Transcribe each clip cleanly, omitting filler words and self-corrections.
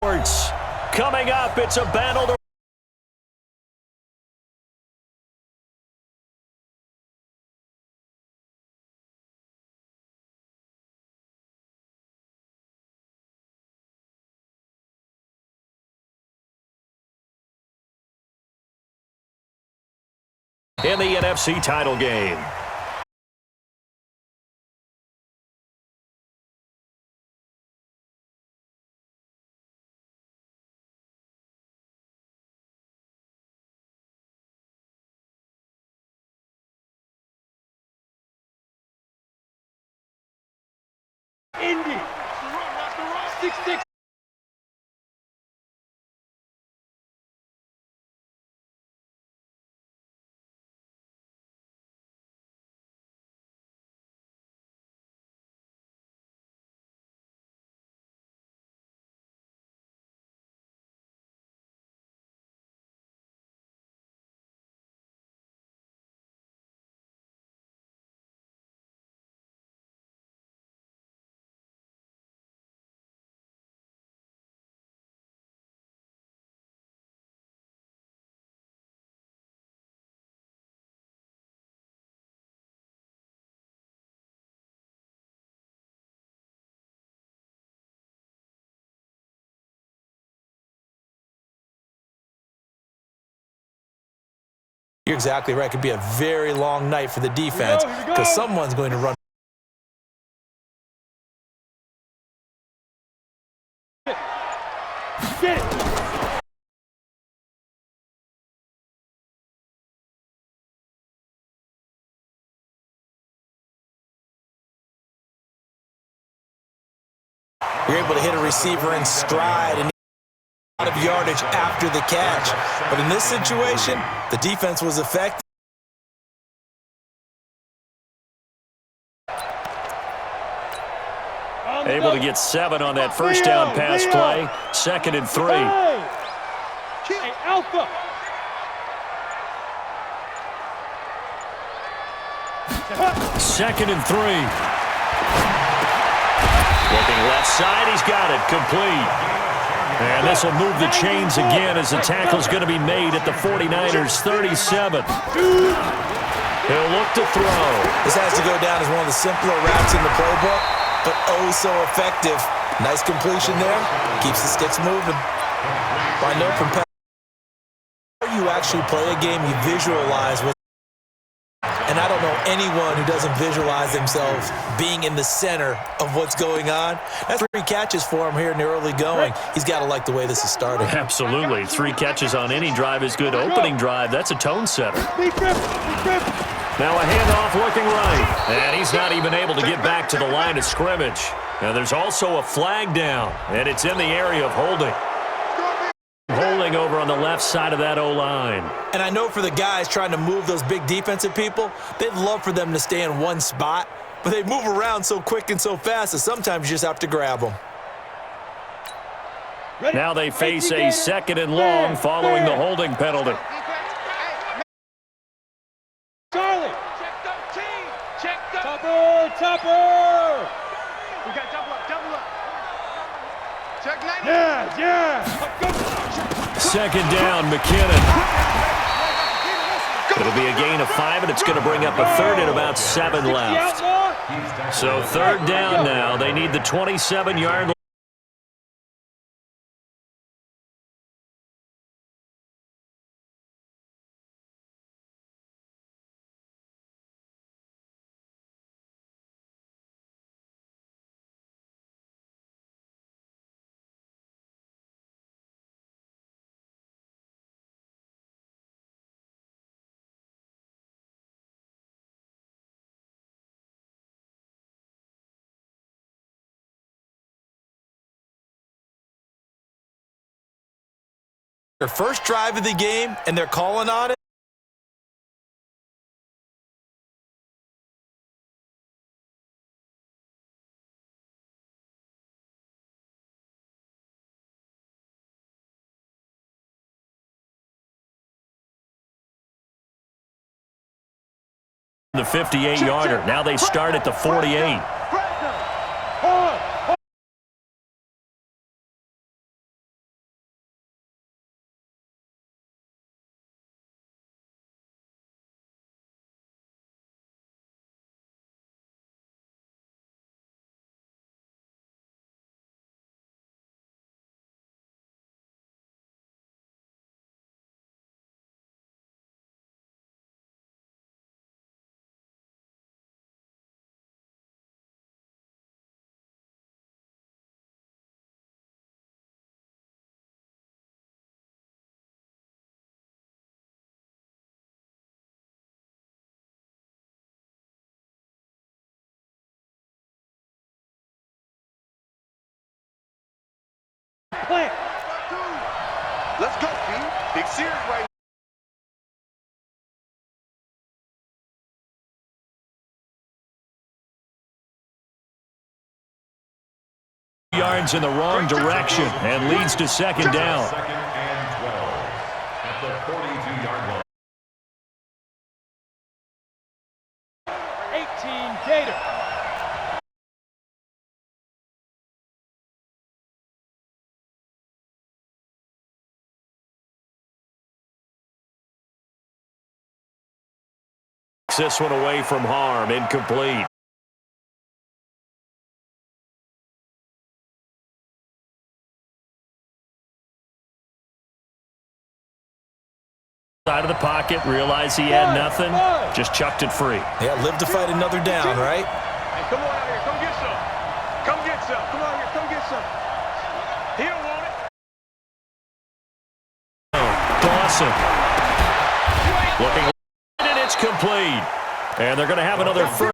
Sports. Coming up, it's a battle to in the NFC title game. Indy. 6-6. You're exactly right. It could be a very long night for the defense because someone's going to run. Get it. You're able to hit a receiver in stride and a lot of yardage after the catch. But in this situation, the defense was effective. Able to get 7 on that first down pass play. 2nd and 3. Hey, Alpha. Second and 3. Looking left side, he's got it. Complete. And this will move the chains again as the tackle's going to be made at the 49ers' 37. He'll look to throw. This has to go down as one of the simpler routes in the playbook, but oh so effective. Nice completion there. Keeps the sticks moving. I know from you actually play a game, you visualize what. And I don't know anyone who doesn't visualize themselves being in the center of what's going on. That's 3 catches for him here in the early going. He's got to like the way this is starting. Absolutely. 3 catches on any drive is good. Opening drive, that's a tone setter. Now a handoff looking right. And he's not even able to get back to the line of scrimmage. Now there's also a flag down, and it's in the area of holding. Holding over on the left side of that O-line. And I know for the guys trying to move those big defensive people, they'd love for them to stay in one spot, but they move around so quick and so fast that sometimes you just have to grab them. Now they face a 2nd and long following the holding penalty. Charlie. Topper. We got double up. Check 9. Yeah. 2nd down, McKinnon. It'll be a gain of 5, and it's going to bring up a 3rd and about 7 left. So 3rd down now. They need the 27-yard line. Their first drive of the game, and they're calling on it. The 58-yarder. Now they start at the 48. seared right Yards in the wrong direction and leads to second down. Second and 12 at the 42-yard line. 18 Gator. This one away from harm, incomplete. Side of the pocket, realized he had nothing, just chucked it free. Yeah, live to fight another down, right? Hey, come on out here. Come get some. Come get some. Come on here. Come get some. He don't want it. Dawson. Looking, and it's complete. And they're going to have another first.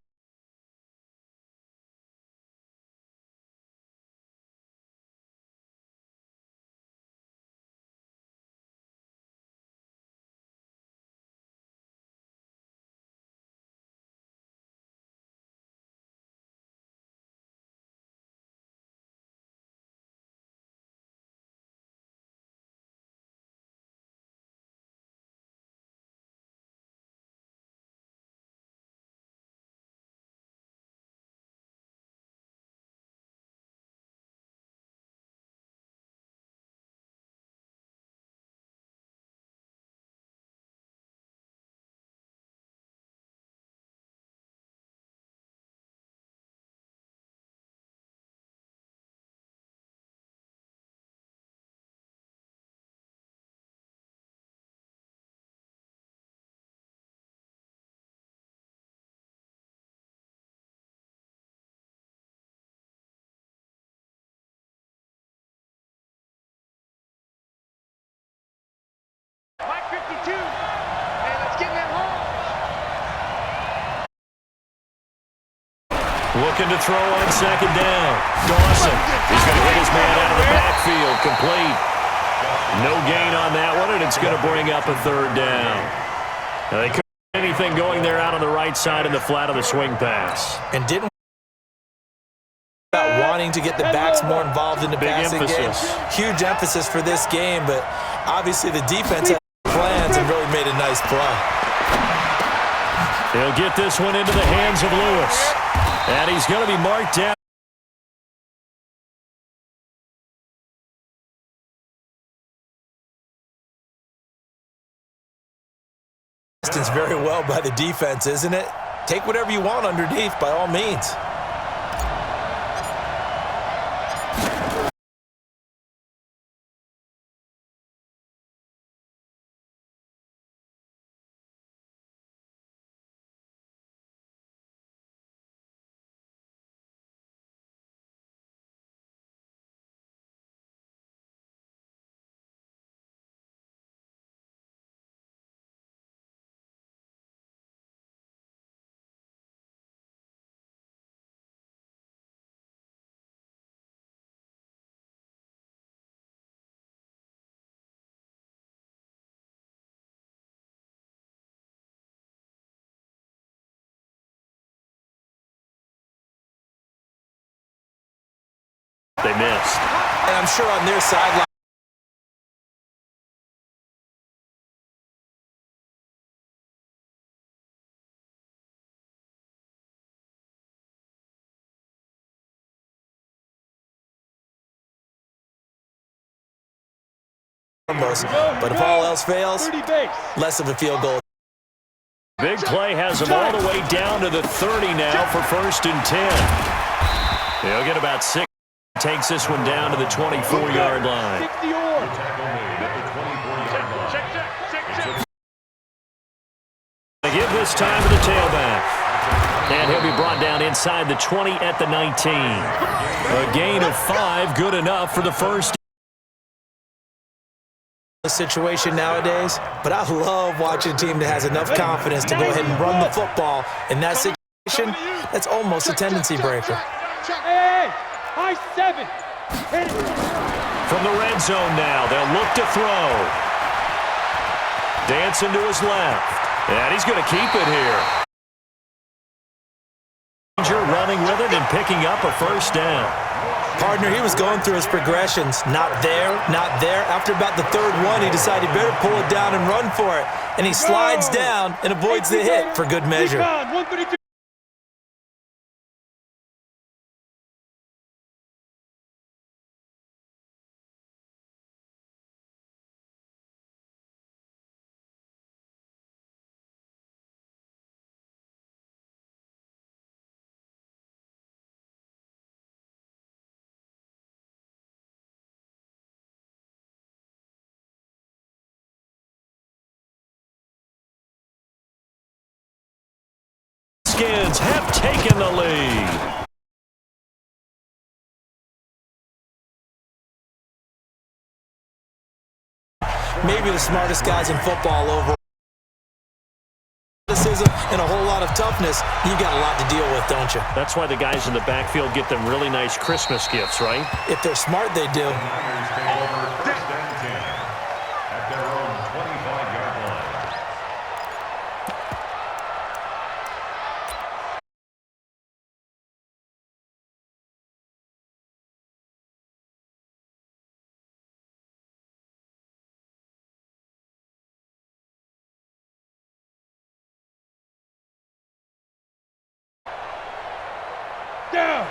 Mike 52. Hey, let's get in that hole. Looking to throw on second down. Dawson. He's going to hit his man out of the backfield. Complete. No gain on that one, and it's going to bring up a third down. Now, they couldn't do anything going there out on the right side in the flat of the swing pass. And didn't about wanting to get the backs more involved in the passing game. Huge emphasis for this game, but obviously the defense had plans and really made a nice play. He'll get this one into the hands of Lewis. And he's going to be marked down. Distance very well by the defense, isn't it? Take whatever you want underneath, by all means. They missed. And I'm sure on their sideline, but if all else fails, less of a field goal. Big play has him all the way down to the 30 now for 1st and 10. He'll get about 6. Takes this one down to the 24-yard line. They give this time to the tailback. And he'll be brought down inside the 20 at the 19. A gain of 5, good enough for the first. Situation nowadays, but I love watching a team that has enough confidence to go ahead and run the football. In that situation, that's almost a tendency breaker. Hey, high 7. From the red zone now, they'll look to throw. Dancing to his left. And he's going to keep it here. Running with it and picking up a first down. Partner, he was going through his progressions. Not there, not there. After about the third one, he decided he better pull it down and run for it. And he slides down and avoids the hit for good measure. Skins have taken the lead. Maybe the smartest guys in football over athleticism and a whole lot of toughness. You've got a lot to deal with, don't you? That's why the guys in the backfield get them really nice Christmas gifts, right? If they're smart, they do. Niners take over first and 10 at their own 25-yard line.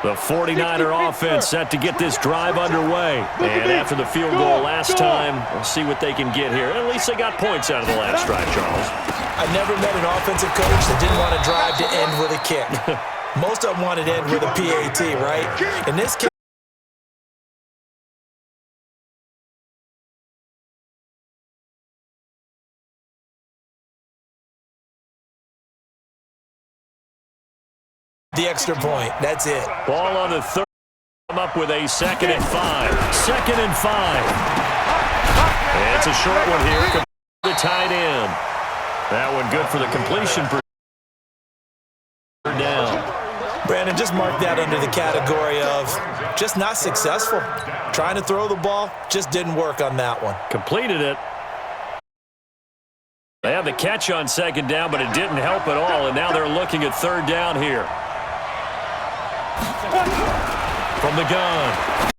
The 49er offense set to get this drive underway. And after the field goal last time, we'll see what they can get here. At least they got points out of the last drive, Charles. I never met an offensive coach that didn't want to drive to end with a kick. Most of them wanted to end with a PAT, right? In this case, the extra point. That's it. Ball on the third. Come up with a 2nd and 5. 2nd and 5. And it's a short one here. The tight end. That one good for the completion. Down. Brandon, just mark that under the category of just not successful. Trying to throw the ball, just didn't work on that one. Completed it. They have the catch on 2nd down, but it didn't help at all, and now they're looking at 3rd down here. From the gun.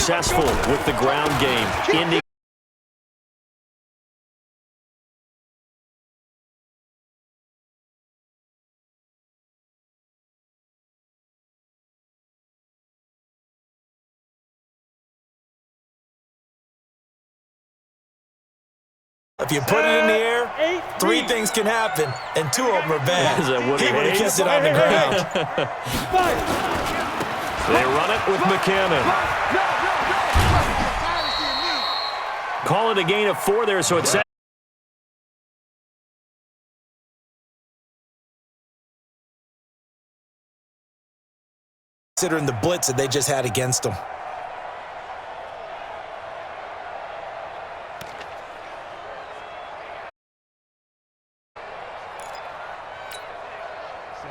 Successful with the ground game. Ending If you put it in the air, 3 things can happen, and 2 of them are bad. Is that Woody He would have Hayes? kissed it on the ground. They run it with McKinnon. Call it a gain of 4 there, so it's considering the blitz that they just had against them.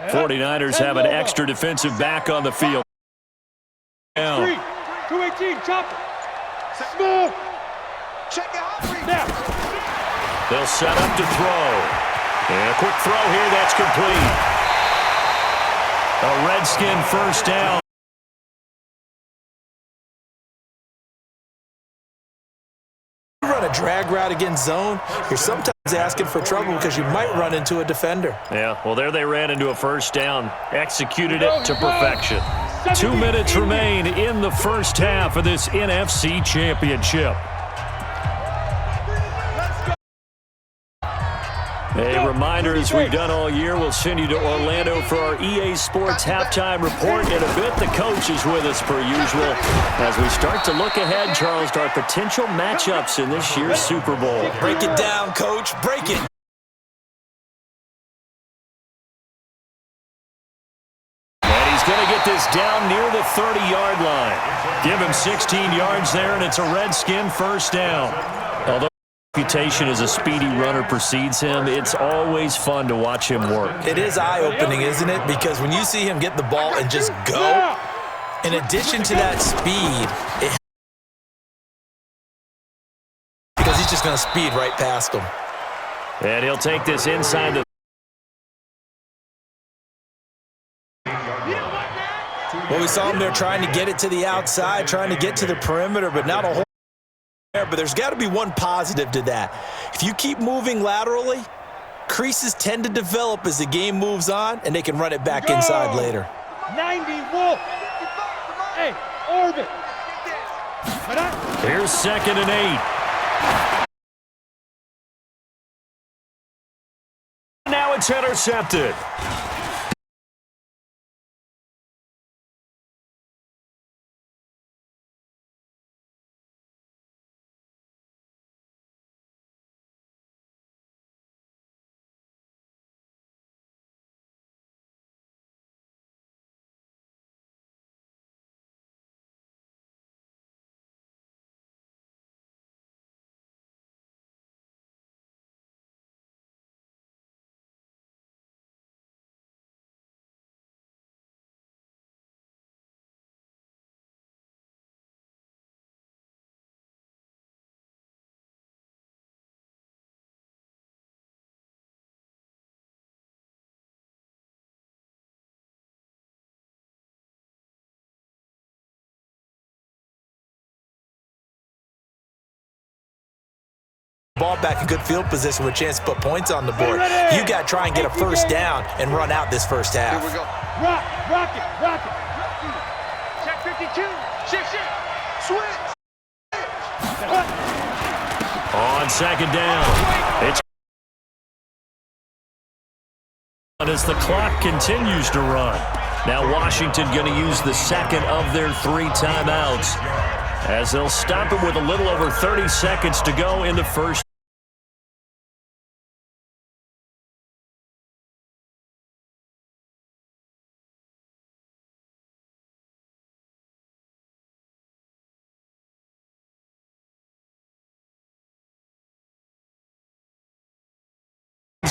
'49ers have an extra defensive back on the field. Now, 218, chopper. Smooth. Snap. they'll set up to throw. And a quick throw here, that's complete. A Redskin first down. Run a drag route against zone, you're sometimes asking for trouble because you might run into a defender. Yeah, well, there they ran into a first down. Executed it to perfection. 2 minutes remain in the first half of this NFC Championship. A reminder, as we've done all year, we'll send you to Orlando for our EA Sports halftime report. In a bit, the coach is with us per usual as we start to look ahead, Charles, to our potential matchups in this year's Super Bowl. Break it down, Coach. Break it. And he's going to get this down near the 30-yard line. Give him 16 yards there, and it's a Redskin first down. Although reputation as a speedy runner precedes him, it's always fun to watch him work. It is eye-opening, isn't it? Because when you see him get the ball and just go, in addition to that speed, because he's just going to speed right past him. And he'll take this inside the... Well, we saw him there trying to get it to the outside, trying to get to the perimeter, but not a whole there. But there's got to be one positive to that. If you keep moving laterally, creases tend to develop as the game moves on, and they can run it back inside later. 90 Wolf. Hey, orbit. Here's 2nd and 8. Now it's intercepted. Ball back in good field position with a chance to put points on the board. You got to try and get a first down and run out this first half. Here we go. Rock it. Check 52. Shift. Switch. On 2nd down. It's as the clock continues to run. Now Washington going to use the second of their 3 timeouts as they'll stop it with a little over 30 seconds to go in the first.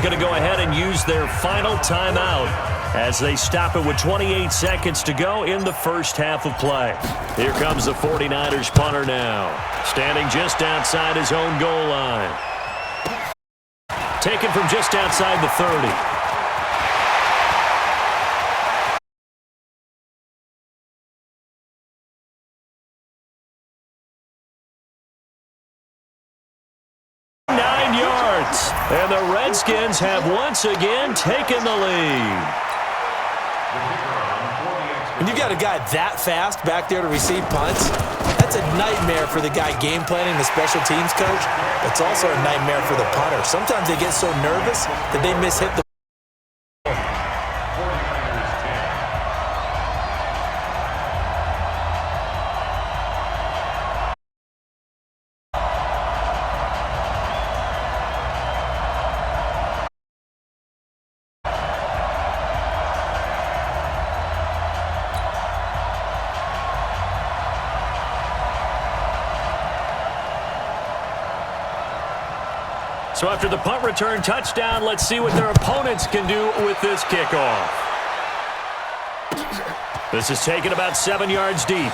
Going to go ahead and use their final timeout as they stop it with 28 seconds to go in the first half of play. Here comes the 49ers punter now, standing just outside his own goal line. Taken from just outside the 30. And the Redskins have once again taken the lead. When you got a guy that fast back there to receive punts, that That's a nightmare for the guy game planning, the special teams coach. It's also a nightmare for the punter. Sometimes they get so nervous that they mishit the So after the punt return touchdown, let's see what their opponents can do with this kickoff. This is taken about 7 yards deep.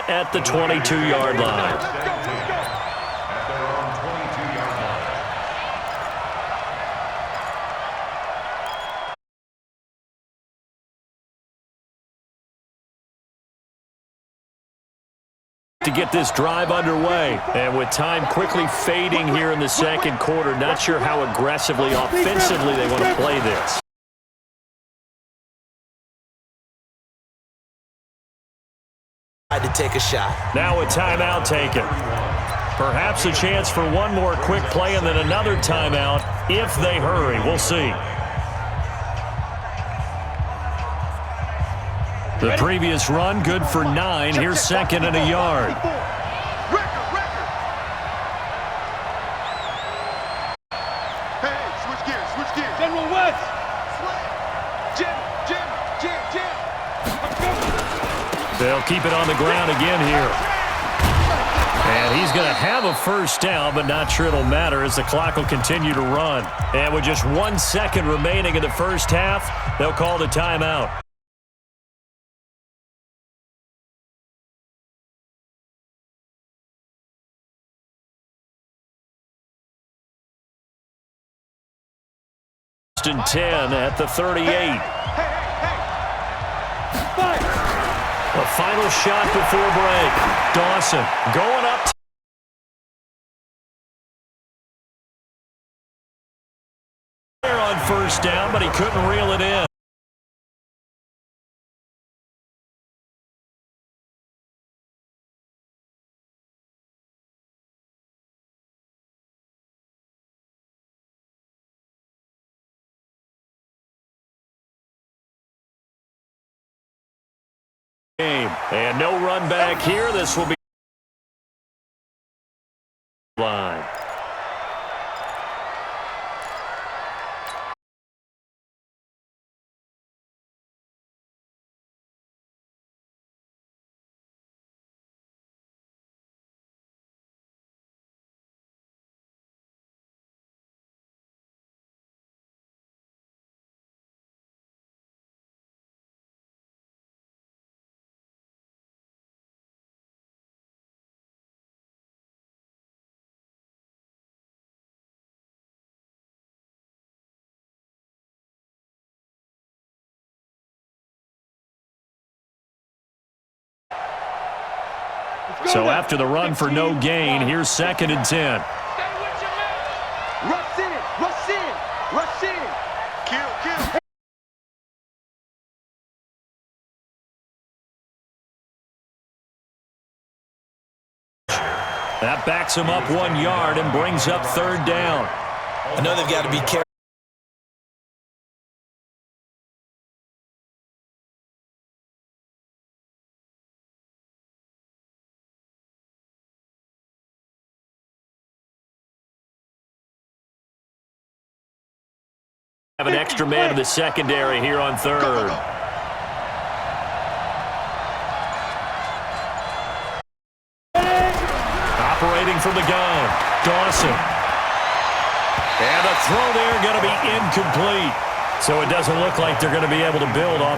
At the 22-yard line. To get this drive underway. And with time quickly fading here in the second quarter, not sure how aggressively, offensively they want to play this. Had to take a shot. Now a timeout taken. Perhaps a chance for one more quick play and then another timeout if they hurry. We'll see. The previous run, good for 9. Here's second and a yard. Hey, switch gears. General West. Jim. They'll keep it on the ground again here. And he's going to have a first down, but not sure it'll matter as the clock will continue to run. And with just 1 second remaining in the first half, they'll call the timeout. And 10 at the 38. A final shot before break. Dawson going up. On first down, but he couldn't reel it in. And no run back here. This will be line. So after the run for no gain, here's second and 10. Rush in. Kill. That backs him up 1 yard and brings up third down. I know they've got to be careful. Have an extra man in the secondary here on third. Operating from the gun, Dawson. And the throw there going to be incomplete. So it doesn't look like they're going to be able to build off.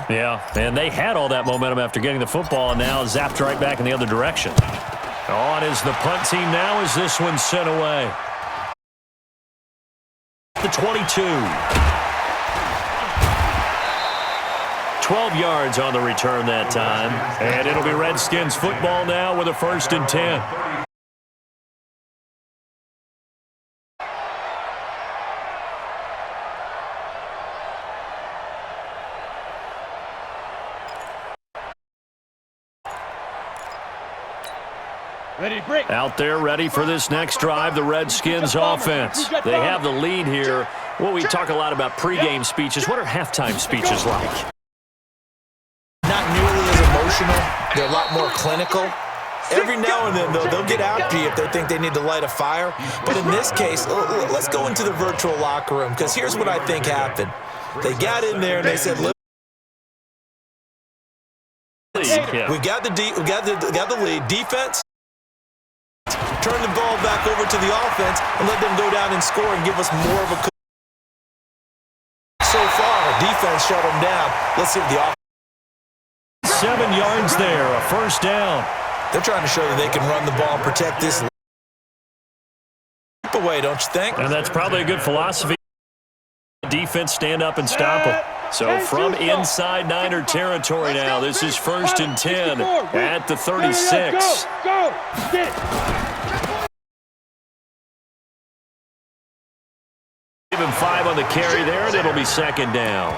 Yeah, and they had all that momentum after getting the football, and now zapped right back in the other direction. On is the punt team now as this one's sent away. The 22. 12 yards on the return that time. And it'll be Redskins football now with a 1st and 10. Out there ready for this next drive, the Redskins offense. They have the lead here. Well, we talk a lot about pregame speeches. What are halftime speeches like? Not nearly as emotional. They're a lot more clinical. Every now and then, they'll get after you if they think they need to light a fire. But in this case, let's go into the virtual locker room, because here's what I think happened. They got in there and they said, we got the lead. Defense, turn the ball back over to the offense and let them go down and score and give us more of a. So far, defense shut them down. Let's see what the offense. 7 yards there, a 1st down. They're trying to show that they can run the ball and protect this away, don't you think? And that's probably a good philosophy. Defense stand up and stop them. So from inside Niner territory now, this is 1st and 10 at the 36. Go! Get it! Give him 5 on the carry there, and it'll be 2nd down.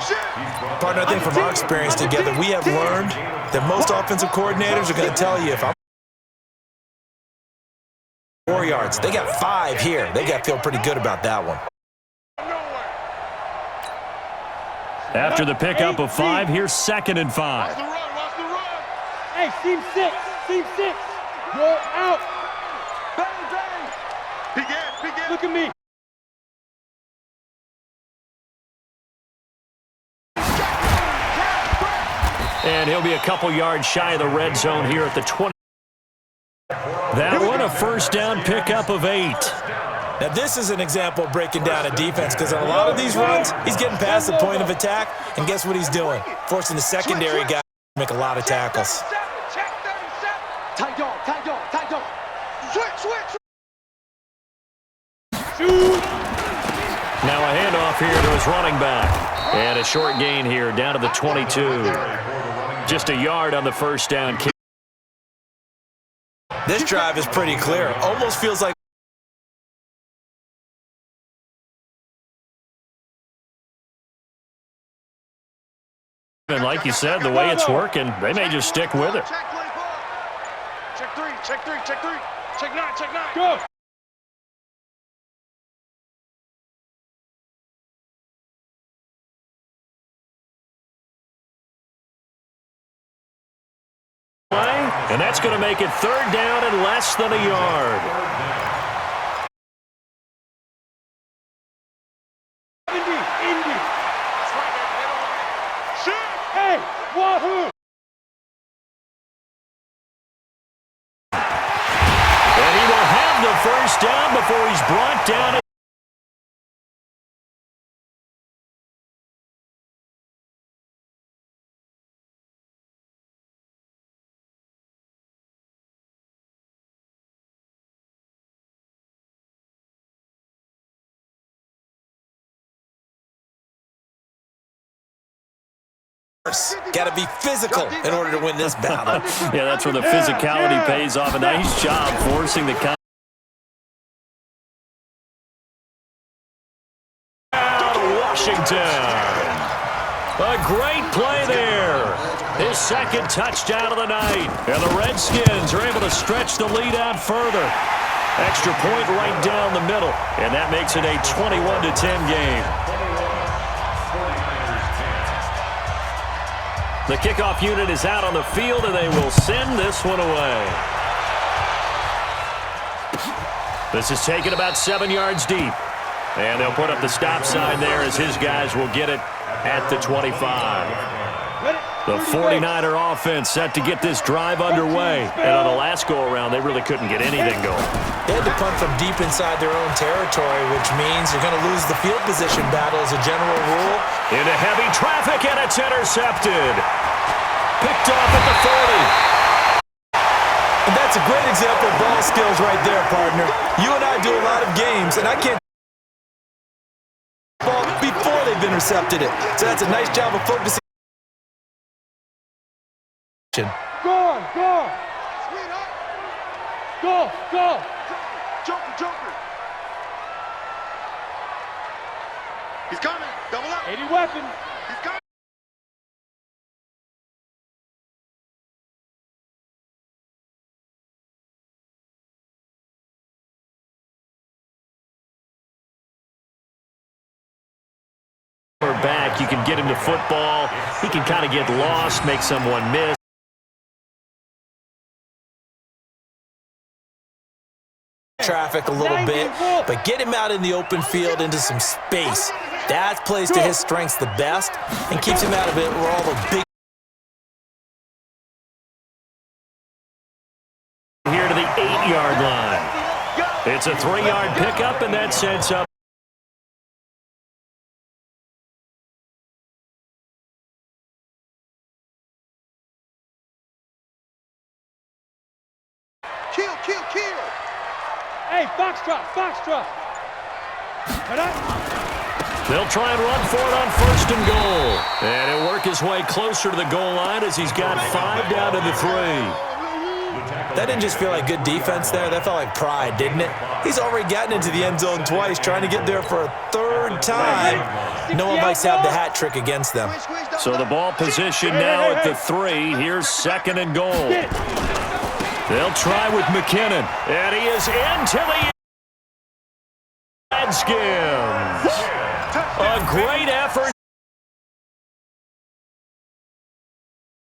Partner, I think from our experience together, we have learned that most offensive coordinators are going to tell you if I'm 4 yards. They got 5 here. They got to feel pretty good about that one. After the pickup of 5, here's 2nd and 5. Hey, team 6. Roll out. Bang. Look at me. And he'll be a couple yards shy of the red zone here at the 20. That one a 1st down pickup of 8. Now, this is an example of breaking down a defense, because on a lot of these runs, he's getting past the point of attack, and guess what he's doing? Forcing the secondary guy to make a lot of tackles. Tight dog. Switch. Now a handoff here to his running back. And a short gain here down to the 22. Just a yard on the 1st down kick. This drive is pretty clear. Almost feels like and like you said, the way it's working, they may just stick with it. Check 3. Check 9. Go! And that's going to make it 3rd down and less than a yard. Indy. Hey, wahoo! And he will have the 1st down before he's brought down. got to be physical in order to win this battle. Yeah, that's where the physicality pays off. A nice job forcing the out of Washington. A great play there. His 2nd touchdown of the night. And the Redskins are able to stretch the lead out further. Extra point right down the middle. And that makes it a 21-10 game. The kickoff unit is out on the field, and they will send this one away. This is taken about 7 yards deep. And they'll put up the stop sign there as his guys will get it at the 25. The 49er offense set to get this drive underway. And on the last go-around, they really couldn't get anything going. They had to punt from deep inside their own territory, which means you're going to lose the field position battle as a general rule. Into heavy traffic, and it's intercepted. Picked off at the 40. And that's a great example of ball skills right there, partner. You and I do a lot of games, and I can't ball before they've intercepted it. So that's a nice job of focusing. Go on, go on. Go, go. Joker, Joker. He's coming. Double up. 80 weapon. He's coming. Back, you can get him to football. He can kind of get lost, make someone miss. Traffic a little bit, but get him out in the open field into some space. That plays to his strengths the best and keeps him out of it where all the big here to the 8-yard line. It's a 3-yard pickup, and that sets up. Kill, kill, kill. Hey, foxtrot, foxtrot. They'll try and run for it on 1st and goal. And he'll work his way closer to the goal line as he's got 5 down to the 3. That didn't just feel like good defense there. That felt like pride, didn't it? He's already gotten into the end zone twice, trying to get there for a 3rd time. No one likes to have the hat trick against them. So the ball position now at the 3. Here's 2nd and goal. They'll try with McKinnon. And he is into the Redskins. A great effort.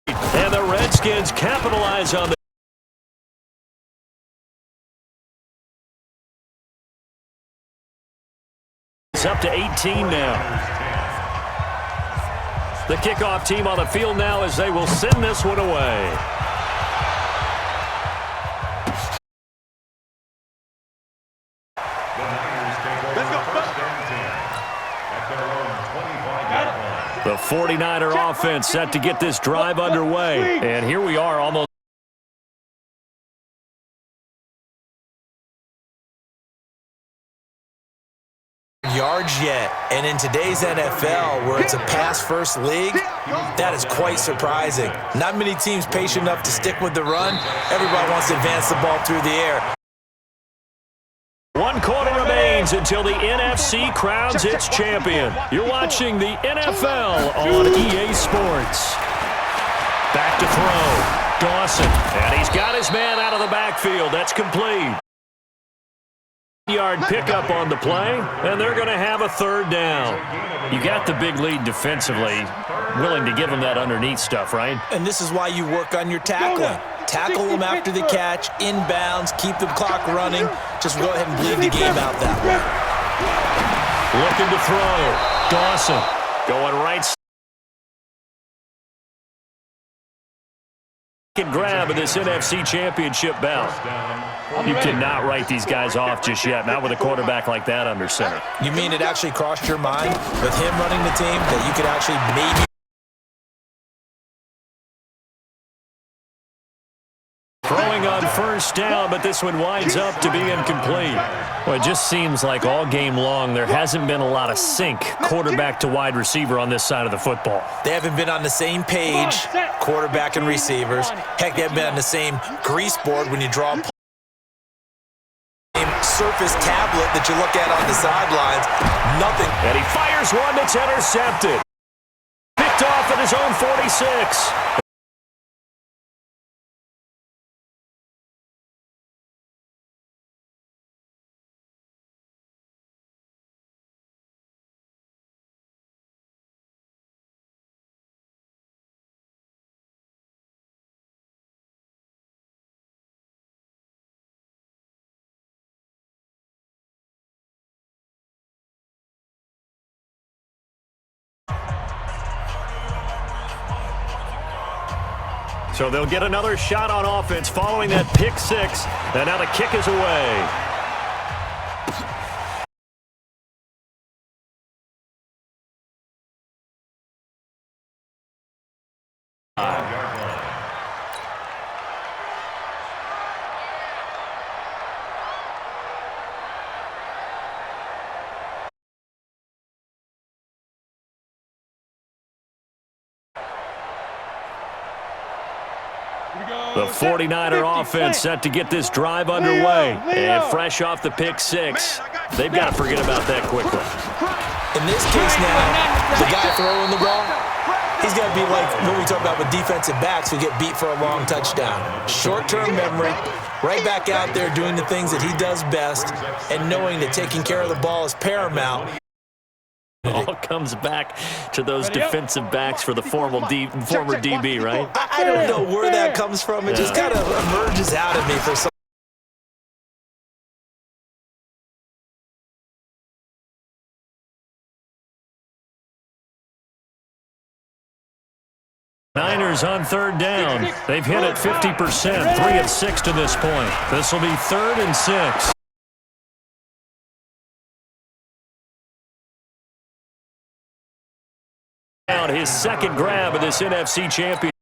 And the Redskins capitalize on the. It's up to 18 now. The kickoff team on the field now as they will send this one away. The 49er offense set to get this drive underway. And here we are almost. Yards yet. And in today's NFL, where it's a pass-first league, that is quite surprising. Not many teams patient enough to stick with the run. Everybody wants to advance the ball through the air. 1 quarter remains until the NFC crowns its champion. You're watching the NFL on EA Sports. Back to throw. Dawson. And he's got his man out of the backfield. That's complete. Yard pickup on the play, and they're going to have a 3rd down. You got the big lead defensively. Willing to give them that underneath stuff, right? And this is why you work on your tackling. Tackle them after the catch, inbounds, keep the clock running. Just go ahead and bleed the game out that way. Looking to throw. Dawson going right. Second grab of this NFC Championship bout. You cannot write these guys off just yet, not with a quarterback like that under center. You mean it actually crossed your mind with him running the team that you could actually maybe throwing on 1st down, but this one winds up to be incomplete. Well, it just seems like all game long there hasn't been a lot of sync quarterback to wide receiver on this side of the football. They haven't been on the same page, quarterback and receivers. Heck, they haven't been on the same grease board when you draw a surface tablet that you look at on the sidelines. Nothing. And he fires one that's intercepted. Picked off at his own 46. So they'll get another shot on offense following that pick 6. And now the kick is away. The 49er offense set to get this drive underway. And fresh off the pick six, they've got to forget about that quickly. In this case now, the guy throwing the ball, he's got to be like what we talk about with defensive backs who get beat for a long touchdown. Short-term memory, right back out there doing the things that he does best and knowing that taking care of the ball is paramount. All comes back to those defensive backs for the former DB, right? I don't know where that comes from. It just kind of emerges out of me for some. Niners on third down. They've hit it 50%, 3 of 6 to this point. This will be 3rd and 6. His second grab of this NFC championship.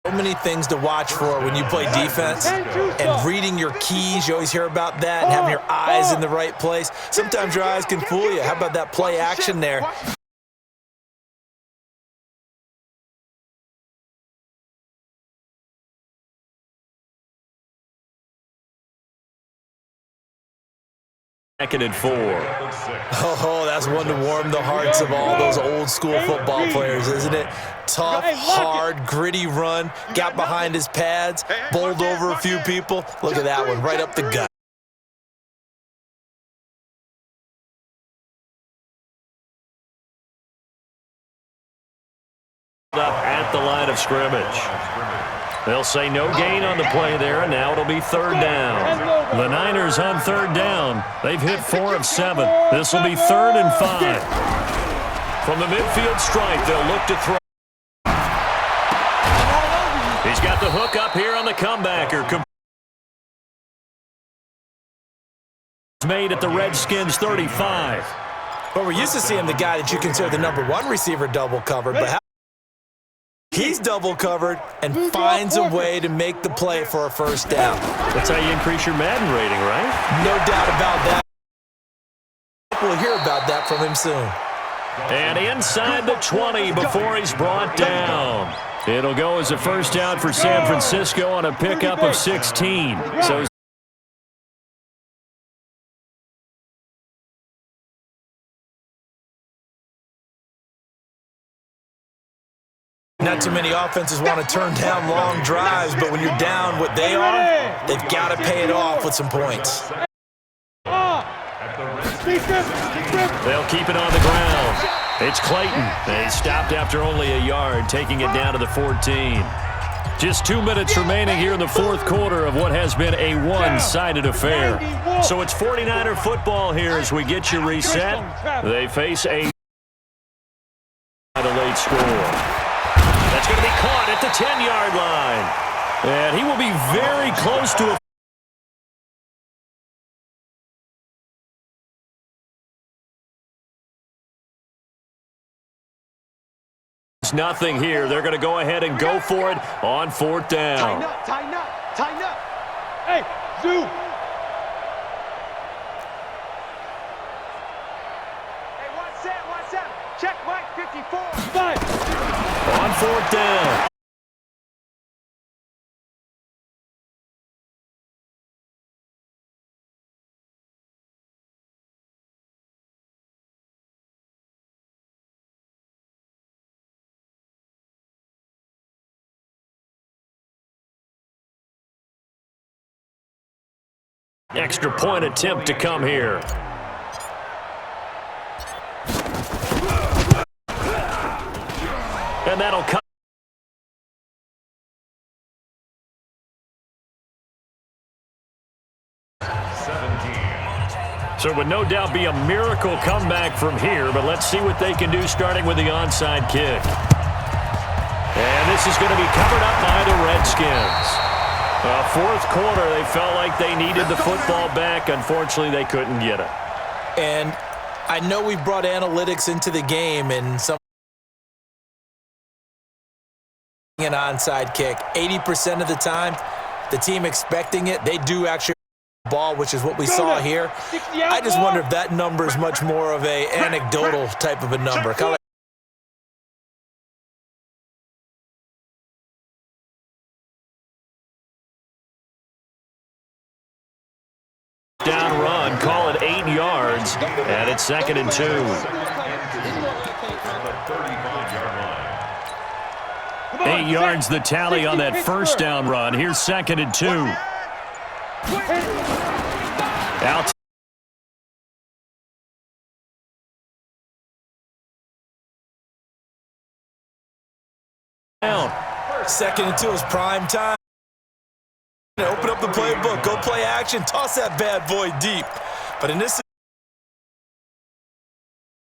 So many things to watch for when you play defense, and reading your keys, you always hear about that, and having your eyes in the right place. Sometimes your eyes can fool you. How about that play action there? Second and 4. Oh, that's one to warm the hearts of all those old school football players, isn't it? Tough, hard, gritty run, got behind his pads, bowled over a few people. Look at that one, right up the gut. Up at the line of scrimmage. They'll say no gain on the play there, and now it'll be 3rd down. The Niners on 3rd down. They've hit 4 of 7. This will be 3rd and 5. From the midfield stripe, they'll look to throw. He's got the hook up here on the comebacker. Made at the Redskins 35. Well, we're used to seeing the guy that you consider the #1 receiver double covered, but he's double covered and finds a way to make the play for a 1st down. That's how you increase your Madden rating, right? No doubt about that. We'll hear about that from him soon. And inside the 20 before he's brought down. It'll go as a 1st down for San Francisco on a pickup of 16. So not too many offenses want to turn down long drives, but when you're down what they are, they've got to pay it off with some points. They'll keep it on the ground. It's Clayton. They stopped after only a yard, taking it down to the 14. Just 2 minutes remaining here in the 4th quarter of what has been a one-sided affair. So it's 49er football here as we get you reset. They face a late score. That's going to be caught at the 10-yard line. And he will be very close to a nothing here. They're going to go ahead and go for it on 4th down. Tighten up, tighten up. Hey, Zoo. Hey, what's that? Check Mike 54. On 4th down. Extra point attempt to come here. And that'll come. So it would no doubt be a miracle comeback from here, but let's see what they can do starting with the onside kick. And this is going to be covered up by the Redskins. 4th quarter, they felt like they needed the football back. Unfortunately, they couldn't get it. And I know we've brought analytics into the game, and some an onside kick. 80% of the time, the team expecting it, they do actually ball, which is what we saw here. I just wonder if that number is much more of a anecdotal type of a number. Down run, call it 8 yards, and it's 2nd and 2. From the 35-yard line. 8 yards the tally on that first down run. Here's 2nd and 2. Out. Down. 2nd and 2 is prime time. Open up the playbook, go play action, toss that bad boy deep. But in this,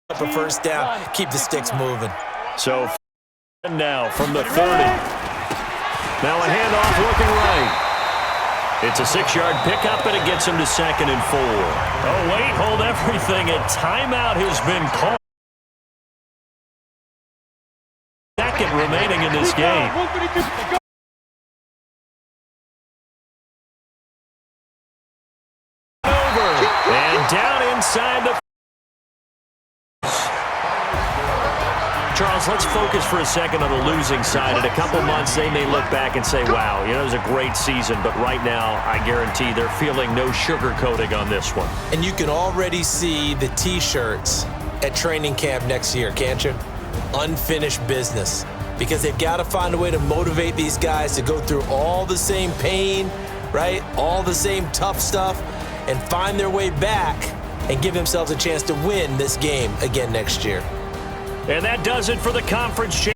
a first down, keep the sticks moving. So now from the 30. Now a handoff looking right. It's a 6-yard pickup, and it gets him to 2nd and 4. Oh, wait, hold everything. A timeout has been called. Second remaining in this game. Down inside the... Charles, let's focus for a second on the losing side. In a couple months, they may look back and say, wow, it was a great season. But right now, I guarantee they're feeling no sugarcoating on this one. And you can already see the T-shirts at training camp next year, can't you? Unfinished business. Because they've got to find a way to motivate these guys to go through all the same pain, right? All the same tough stuff, and find their way back and give themselves a chance to win this game again next year. And that does it for the conference championship.